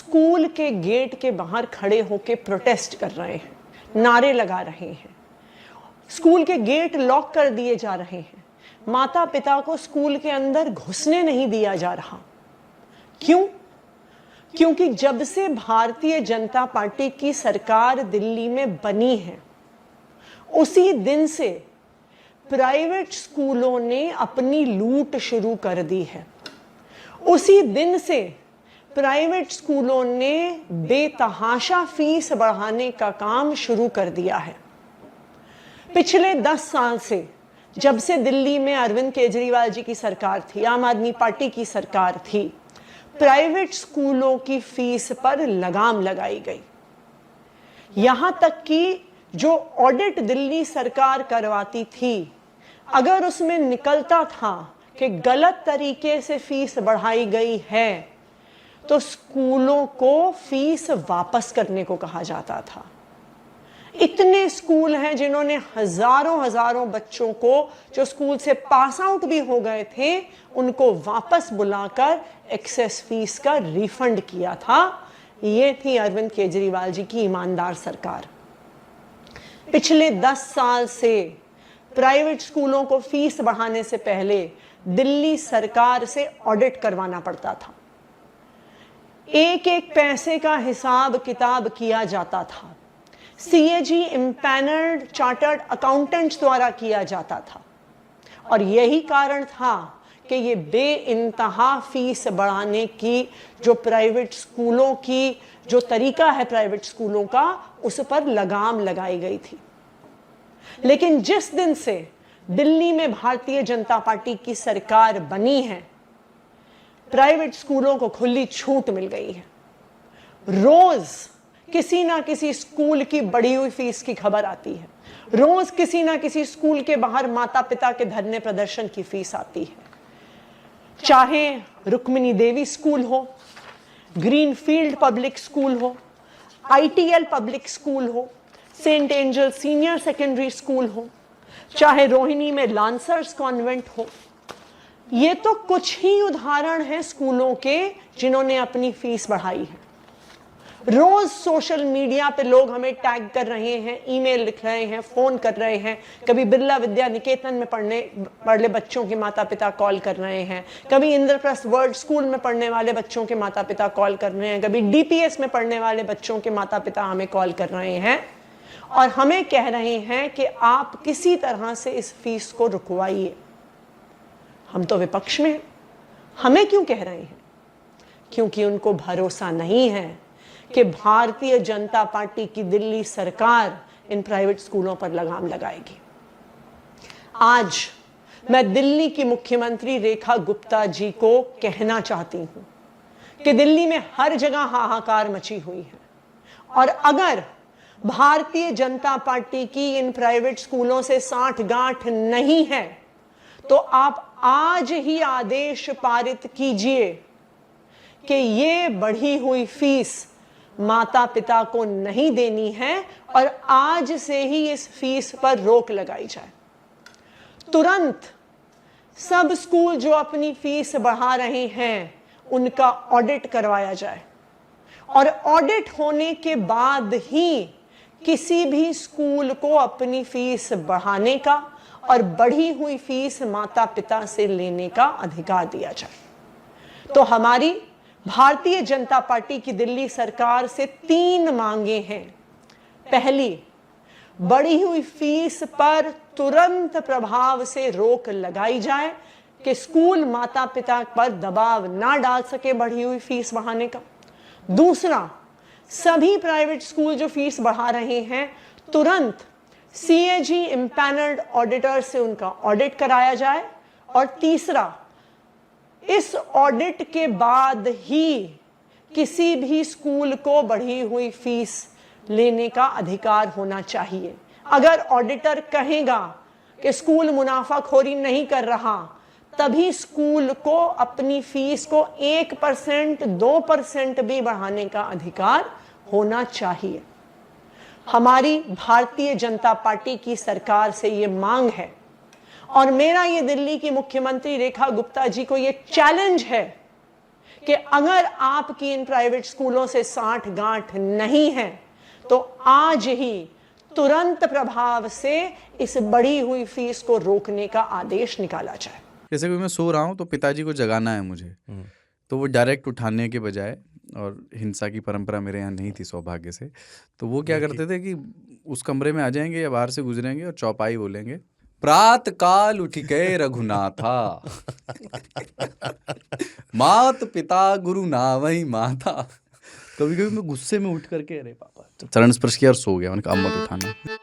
School के gate के बाहर खड़े होकर प्रोटेस्ट कर रहे हैं, नारे लगा रहे हैं। स्कूल के गेट लॉक कर दिए जा रहे हैं। माता पिता को स्कूल के अंदर घुसने नहीं दिया जा रहा। क्यों? क्योंकि जब से भारतीय जनता पार्टी की सरकार दिल्ली में बनी है, उसी दिन से प्राइवेट स्कूलों ने अपनी लूट शुरू कर दी है। उसी दिन से प्राइवेट स्कूलों ने बेतहाशा फीस बढ़ाने का काम शुरू कर दिया है। पिछले 10 साल से, जब से दिल्ली में अरविंद केजरीवाल जी की सरकार थी, आम आदमी पार्टी की सरकार थी, प्राइवेट स्कूलों की फीस पर लगाम लगाई गई। यहां तक कि जो ऑडिट दिल्ली सरकार करवाती थी, अगर उसमें निकलता था कि गलत तरीके से फीस बढ़ाई गई है, तो स्कूलों को फीस वापस करने को कहा जाता था। इतने स्कूल हैं जिन्होंने हजारों बच्चों को, जो स्कूल से पास आउट भी हो गए थे, उनको वापस बुलाकर एक्सेस फीस का रिफंड किया था। ये थी अरविंद केजरीवाल जी की ईमानदार सरकार। पिछले 10 साल से प्राइवेट स्कूलों को फीस बढ़ाने से पहले दिल्ली सरकार से ऑडिट करवाना पड़ता था। एक एक पैसे का हिसाब किताब किया जाता था। CAG इम्पैनल्ड चार्टर्ड अकाउंटेंट्स द्वारा किया जाता था। और यही कारण था कि ये बेइंतहा फीस बढ़ाने की जो प्राइवेट स्कूलों की जो तरीका है प्राइवेट स्कूलों का, उस पर लगाम लगाई गई थी। लेकिन जिस दिन से दिल्ली में भारतीय जनता पार्टी की सरकार बनी है, प्राइवेट स्कूलों को खुली छूट मिल गई है। रोज किसी ना किसी स्कूल की बढ़ी हुई फीस की खबर आती है। रोज किसी ना किसी स्कूल के बाहर माता पिता के धरने प्रदर्शन की फीस आती है। चाहे रुक्मिणी देवी स्कूल हो, ग्रीनफील्ड पब्लिक स्कूल हो, ITL पब्लिक स्कूल हो, Saint Angel Senior Secondary School हो, चाहे रोहिणी में लांसर्स कॉन्वेंट हो। ये तो कुछ ही उदाहरण हैं स्कूलों के जिन्होंने अपनी फीस बढ़ाई है। रोज सोशल मीडिया पे लोग हमें टैग कर रहे हैं, ईमेल लिख रहे हैं, फोन कर रहे हैं। कभी बिरला विद्या निकेतन में पढ़ने बच्चों के माता पिता कॉल कर रहे हैं, कभी इंद्रप्रस्थ वर्ल्ड स्कूल में पढ़ने वाले बच्चों के माता पिता कॉल कर रहे हैं, कभी DPS में पढ़ने वाले बच्चों के माता पिता हमें कॉल कर रहे हैं और हमें कह रहे हैं कि आप किसी तरह से इस फीस को रुकवाइए। हम तो विपक्ष में हैं। हमें क्यों कह रहे हैं? क्योंकि उनको भरोसा नहीं है कि भारतीय जनता पार्टी की दिल्ली सरकार इन प्राइवेट स्कूलों पर लगाम लगाएगी। आज मैं दिल्ली की मुख्यमंत्री रेखा गुप्ता जी को कहना चाहती हूं कि दिल्ली में हर जगह हाहाकार मची हुई है और अगर भारतीय जनता पार्टी की इन प्राइवेट स्कूलों से साठगांठ नहीं है, तो आप आज ही आदेश पारित कीजिए कि ये बढ़ी हुई फीस माता पिता को नहीं देनी है और आज से ही इस फीस पर रोक लगाई जाए। तुरंत सब स्कूल जो अपनी फीस बढ़ा रहे हैं, उनका ऑडिट करवाया जाए और ऑडिट होने के बाद ही किसी भी स्कूल को अपनी फीस बढ़ाने का और बढ़ी हुई फीस माता पिता से लेने का अधिकार दिया जाए। तो हमारी भारतीय जनता पार्टी की दिल्ली सरकार से 3 मांगे हैं। पहली, बढ़ी हुई फीस पर तुरंत प्रभाव से रोक लगाई जाए कि स्कूल माता पिता पर दबाव ना डाल सके बढ़ी हुई फीस बढ़ाने का। दूसरा, सभी प्राइवेट स्कूल जो फीस बढ़ा रहे हैं, तुरंत CAG इम्पैनल्ड ऑडिटर से उनका ऑडिट कराया जाए। और तीसरा, इस ऑडिट के बाद ही किसी भी स्कूल को बढ़ी हुई फीस लेने का अधिकार होना चाहिए। अगर ऑडिटर कहेगा कि स्कूल मुनाफाखोरी नहीं कर रहा, तभी स्कूल को अपनी फीस को 1%, 2% भी बढ़ाने का अधिकार होना चाहिए। हमारी भारतीय जनता पार्टी की सरकार से ये मांग है और मेरा ये दिल्ली की मुख्यमंत्री रेखा गुप्ता जी को ये चैलेंज है कि अगर आपकी इन प्राइवेट स्कूलों से साठ गांठ नहीं है तो आज ही तुरंत प्रभाव से इस बढ़ी हुई फीस को रोकने का आदेश निकाला जाए। जैसे कि मैं सो रहा हूँ तो पिताजी को जगाना है मुझे, तो वो डायरेक्ट उठाने के बजाय, और हिंसा की परंपरा मेरे यहाँ नहीं थी सौभाग्य से, तो वो क्या करते थे कि उस कमरे में आ जाएंगे या बाहर से गुजरेंगे और चौपाई बोलेंगे, प्रात काल उठ गए रघुनाथा मात पिता गुरु नावई माता। कभी कभी मैं गुस्से में उठ करके अरे पापा चरण स्पर्श किया और सो गया, मैंने कहा अब मत उठाना।